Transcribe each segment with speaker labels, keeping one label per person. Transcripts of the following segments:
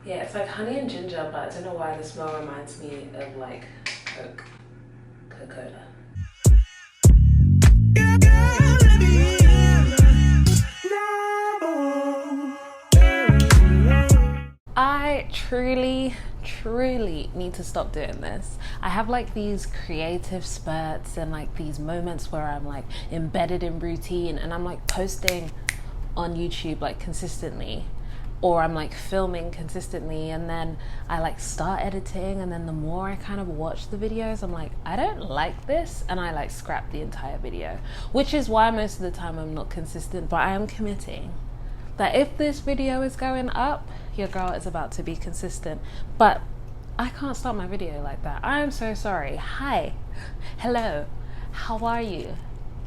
Speaker 1: Yeah, it's like honey and ginger, but I don't know why the smell reminds me of like Coca-Cola. I truly need to stop doing this. I have like these creative spurts and like these moments where I'm like embedded in routine and I'm like posting on YouTube like consistently, or I'm like filming consistently, and then I like start editing, and then the more I kind of watch the videos, I'm like, I don't like this, and I like scrap the entire video, which is why most of the time I'm not consistent. But I am committing that if this video is going up, your girl is about to be consistent. But I can't start my video like that. I am so sorry. Hi, hello, how are you?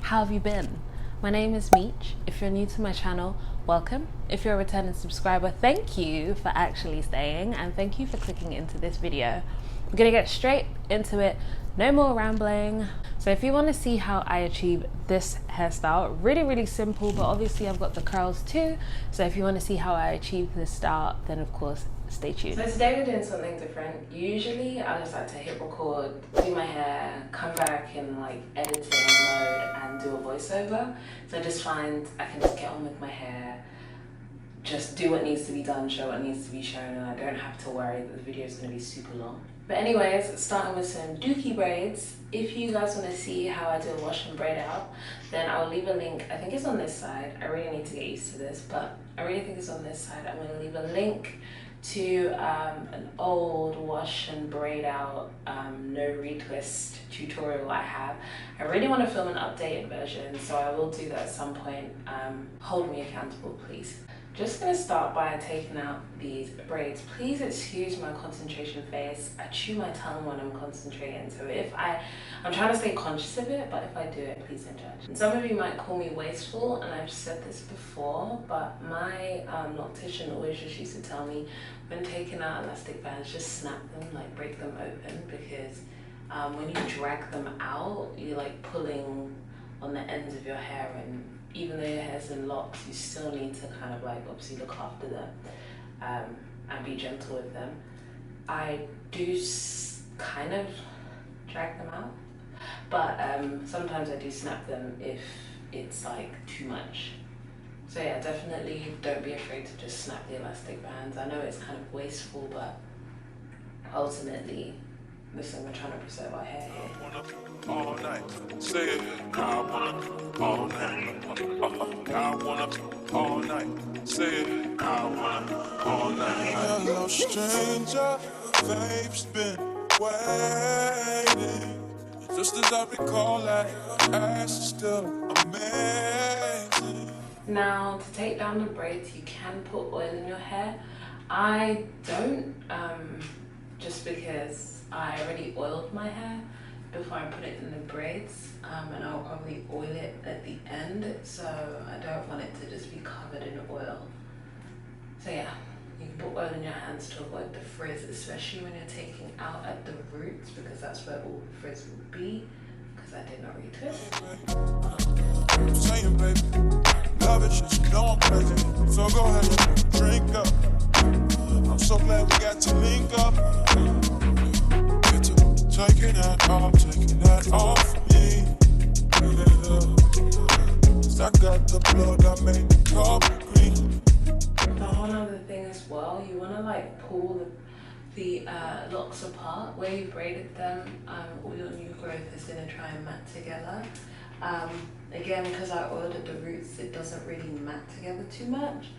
Speaker 1: How have you been? My name is Meech. If you're new to my channel, welcome. If you're a returning subscriber, thank you for actually staying, and thank you for clicking into this video. I'm gonna get straight into it, no more rambling. So if you want to see how I achieve this hairstyle, really simple, but obviously I've got the curls too. So if you want to see how I achieve this style, then of course stay tuned. So today we're doing something different. Usually I just like to hit record, do my hair, come back in like editing mode and do a voiceover. So I just find I can just get on with my hair, just do what needs to be done, show what needs to be shown, and I don't have to worry that the video is going to be super long. But anyways, starting with some dookie braids. If you guys want to see how I do a wash and braid out, then I'll leave a link. I think it's on this side. I really need to get used to this, but I really think it's on this side. I'm going to leave a link to an old wash and braid out no retwist tutorial I have. I really want to film an updated version, so I will do that at some point. Hold me accountable, please. Just gonna start by taking out these braids. Please excuse my concentration face. I chew my tongue when I'm concentrating, so I'm trying to stay conscious of it, but if I do it, please don't judge. And some of you might call me wasteful, and I've said this before, but my loctician always just used to tell me, when taking out elastic bands, just snap them, like break them open, because when you drag them out, you're like pulling on the ends of your hair, and even though your hair's in locks, you still need to kind of like obviously look after them and be gentle with them. I do kind of drag them out, but sometimes I do snap them if it's like too much. So yeah, definitely don't be afraid to just snap the elastic bands. I know it's kind of wasteful, but ultimately, listen, we're trying to preserve our hair here.
Speaker 2: All night, say it. I wanna all night. I wanna all night. Say it. I wanna all night. Hello, stranger. Fame's been waiting. Just as I recall that, ass is still amazing.
Speaker 1: Now, to take down the braids, you can put oil in your hair. I don't, just because I already oiled my hair before I put it in the braids, and I'll probably oil it at the end, so I don't want it to just be covered in oil. So yeah, you can put oil in your hands to avoid the frizz, especially when you're taking out at the roots, because that's where all the frizz will be, because I did not retwist.
Speaker 2: I'm saying, baby, love it, just know I'm crazy, so go ahead and drink up. I'm so glad we got to link up. Taking that off me. Yeah. I got the blood, I made the cup green.
Speaker 1: Now, one other thing as well, you want to like pull the locks apart where you braided them. All your new growth is going to try and mat together. Again, because I oiled at the roots, it doesn't really mat together too much,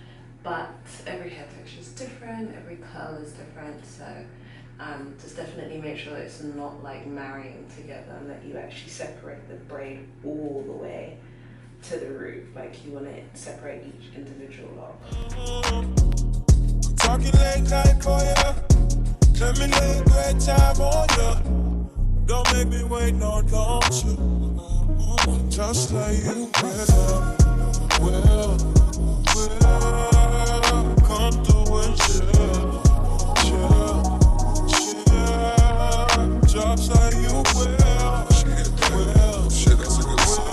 Speaker 1: but every hair texture is different, every curl is different, so just definitely make sure that it's not like marrying together, and that you actually separate the braid all the way to the root. Like you want to separate each individual lock.
Speaker 2: Talking late night for ya. Let me lay a great time on ya. Don't make me wait, no, don't you? Just like you will come through and chill. Just like you will. Shit, that's a good song.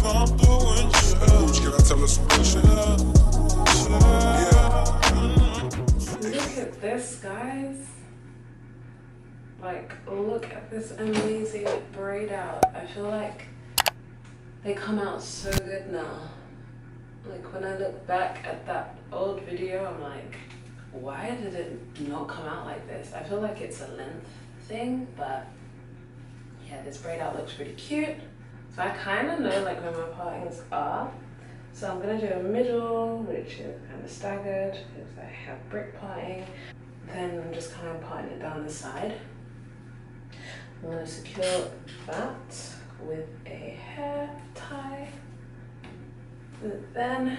Speaker 2: Come through and chill. Can I tell us some shit? Yeah.
Speaker 1: at this, guys. Like, look at this amazing braid out. I feel like they come out so good now. Like, when I look back at that old video, I'm like, why did it not come out like this? I feel like it's a length thing, but yeah, this braid out looks pretty cute. So I kind of know like where my partings are. So I'm gonna do a middle, which is kind of staggered because I have brick parting. Then I'm just kind of parting it down the side. I'm gonna secure that with a hair tie. And then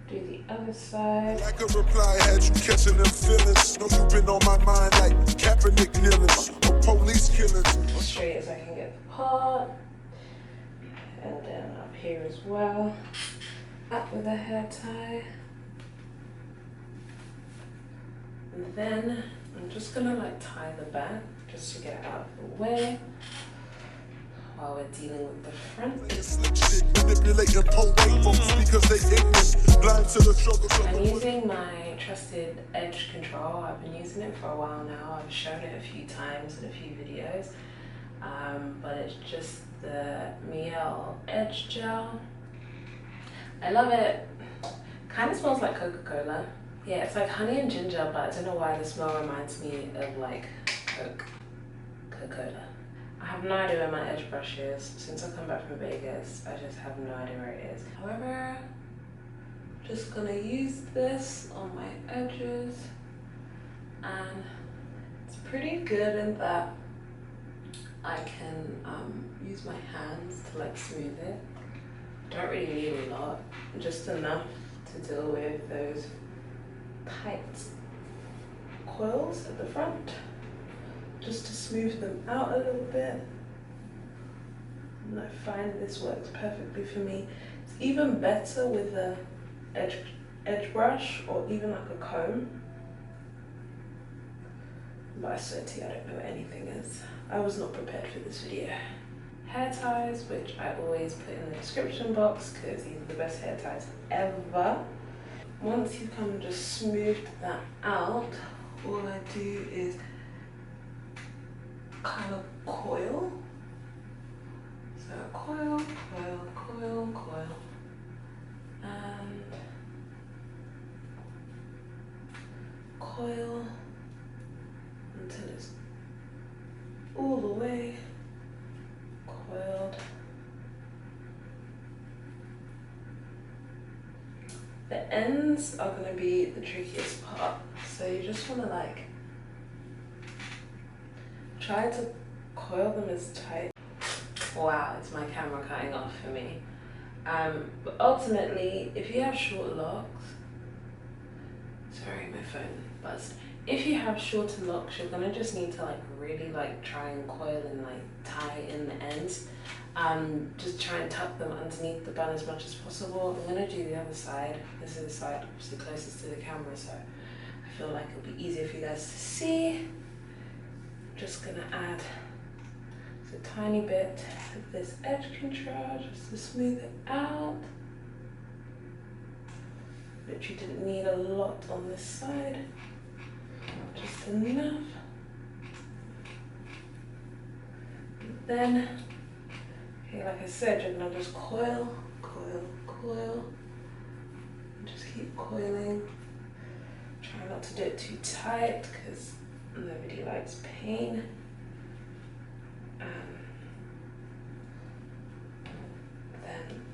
Speaker 1: do the other side.
Speaker 2: Like a reply, had you catching them feelings. Know you been on my mind like Kaepernick killings or police killings.
Speaker 1: As straight as I can get the part. And then up here as well. Up with a hair tie. And then I'm just gonna like tie the back just to get it out of the way while we're dealing with the front. I'm using my trusted edge control. I've been using it for a while now. I've shown it a few times in a few videos, but it's just the Miel edge gel. I love it. Kind of smells like Coca-Cola. Yeah, it's like honey and ginger, but I don't know why the smell reminds me of like Coca-Cola. I have no idea where my edge brush is. Since I come back from Vegas, I just have no idea where it is. However, just gonna use this on my edges, and it's pretty good in that I can use my hands to like smooth it. Don't really need a lot, just enough to deal with those tight coils at the front, just to smooth them out a little bit. And I find this works perfectly for me. It's even better with a edge brush or even like a comb. But I swear to you, I don't know what anything is. I was not prepared for this video. Hair ties, which I always put in the description box because these are the best hair ties ever. Once you've kind of just smoothed that out, all I do is kind of coil. So coil, coil, coil, coil, and coil until it's all the way coiled. The ends are going to be the trickiest part, so you just want to like try to coil them as tight. Wow, it's my camera cutting off for me. But ultimately, if you have short locks, sorry, my phone buzzed. If you have shorter locks, you're gonna just need to like really like try and coil and like tie in the ends. Just try and tuck them underneath the bun as much as possible. I'm gonna do the other side. This is the side obviously closest to the camera, so I feel like it'll be easier for you guys to see. I'm just gonna add a tiny bit of this edge control just to smooth it out. Literally didn't need a lot on this side, just enough. And then, okay, like I said, you're gonna just coil, coil, coil, and just keep coiling. Try not to do it too tight because nobody likes pain. Then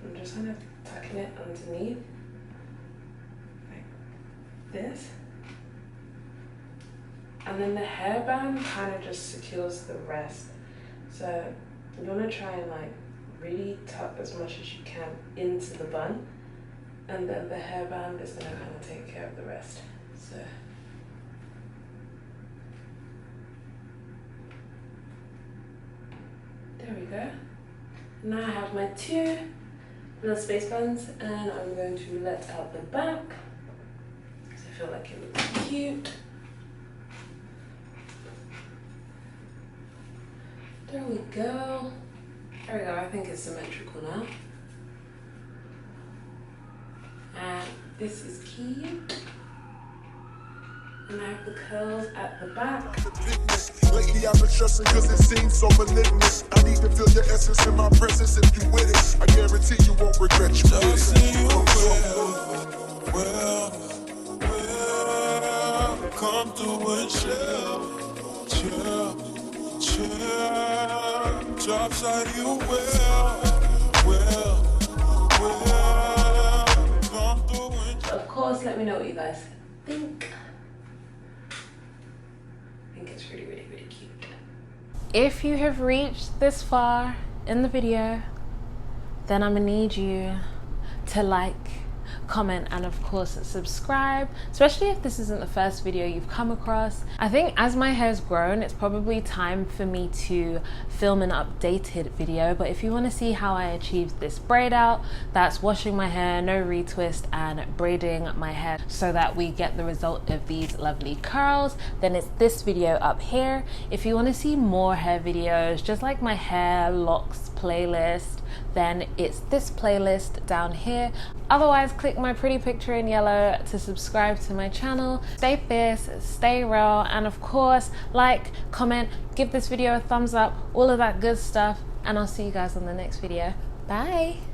Speaker 1: I'm just kind of tucking it underneath like this, and then the hairband kind of just secures the rest. So you want to try and like really tuck as much as you can into the bun, and then the hairband is going to kind of take care of the rest. So there we go. Now I have my two little space buns, and I'm going to let out the back because I feel like it looks cute. There we go. There we go. I think it's symmetrical now. And this is cute. And I have the curls at the back.
Speaker 2: Lately I've been stressing cause it seems so malignant. I need to feel your essence in my presence if you with it. I guarantee you won't regret you. Just see you well, come through and chill. Drops out you come through and
Speaker 1: Of course, let me know what you guys think. I think it's really, really, really cute. If you have reached this far in the video, then I'm gonna need you to like, comment, and of course subscribe, especially if this isn't the first video you've come across. I think as my hair's grown, it's probably time for me to film an updated video, but if you want to see how I achieved this braid out, that's washing my hair, no retwist, and braiding my hair so that we get the result of these lovely curls, then it's this video up here. If you want to see more hair videos, just like my hair locks playlist, then it's this playlist down here. Otherwise, click my pretty picture in yellow to subscribe to my channel. Stay fierce, stay real, and of course, like, comment, give this video a thumbs up, all of that good stuff, and I'll see you guys on the next video. Bye.